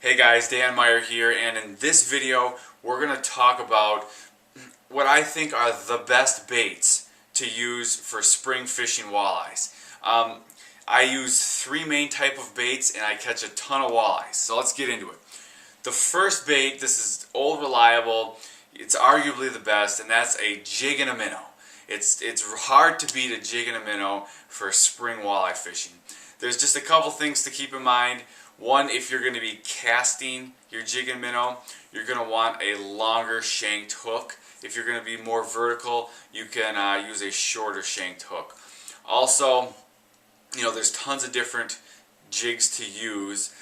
Hey guys, Dan Meyer here, and in this video we're going to talk about what I think are the best baits to use for spring fishing walleyes. I use three main type of baits and I catch a ton of walleyes, so let's get into it. The first bait, this is old reliable, it's arguably the best, and that's a jig and a minnow. It's hard to beat a jig and a minnow for spring walleye fishing. There's just a couple things to keep in mind. One, if you're going to be casting your jig and minnow, you're going to want a longer shanked hook. If you're going to be more vertical, you can use a shorter shanked hook. Also, there's tons of different jigs to use.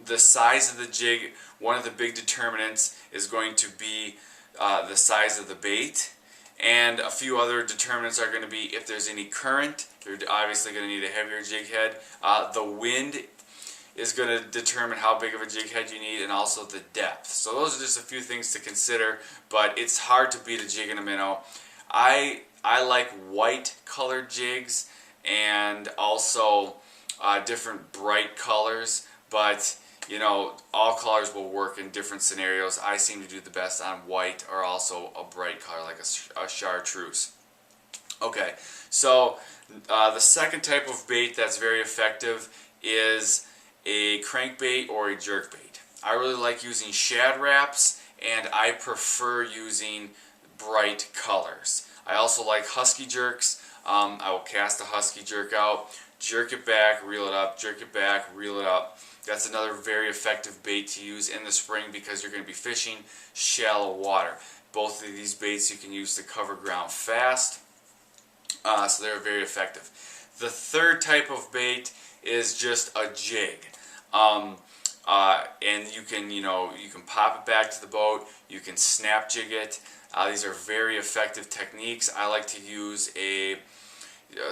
The size of the jig, one of the big determinants is going to be the size of the bait. And a few other determinants are going to be if there's any current. You're obviously going to need a heavier jig head. The wind is going to determine how big of a jig head you need, and also the depth. So those are just a few things to consider, but it's hard to beat a jig and a minnow. I like white colored jigs and also different bright colors, but all colors will work in different scenarios. I seem to do the best on white or also a bright color like a chartreuse. Okay, so the second type of bait that's very effective is a crankbait or a jerkbait. I really like using shad wraps, and I prefer using bright colors. I also like husky jerks. I will cast a husky jerk out, jerk it back, reel it up, jerk it back, reel it up. That's another very effective bait to use in the spring because you're going to be fishing shallow water. Both of these baits you can use to cover ground fast, so they're very effective. The third type of bait is just a jig, and you can pop it back to the boat. You can snap jig it. These are very effective techniques. I like to use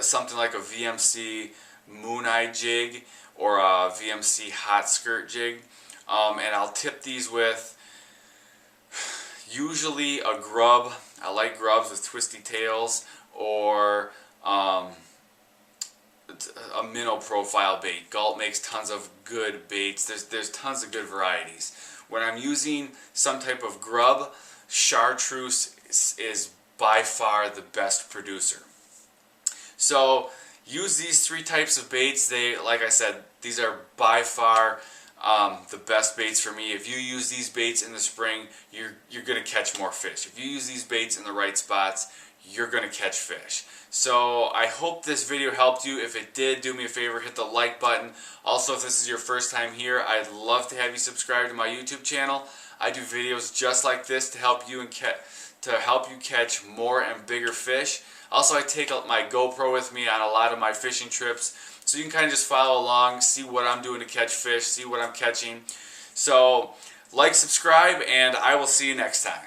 something like a VMC moon eye jig or a VMC hot skirt jig, and I'll tip these with usually a grub. I like grubs with twisty tails, or a minnow profile bait. Galt makes tons of good baits. There's tons of good varieties. When I'm using some type of grub, chartreuse is by far the best producer. So use these three types of baits. Like I said, these are by far the best baits for me. If you use these baits in the spring, you're going to catch more fish. If you use these baits in the right spots, you're going to catch fish. So I hope this video helped you. If it did, do me a favor, hit the like button. Also, if this is your first time here, I'd love to have you subscribe to my YouTube channel. I do videos just like this to help you catch more and bigger fish. Also, I take my GoPro with me on a lot of my fishing trips, so you can kind of just follow along, see what I'm doing to catch fish, see what I'm catching. So, like, subscribe, and I will see you next time.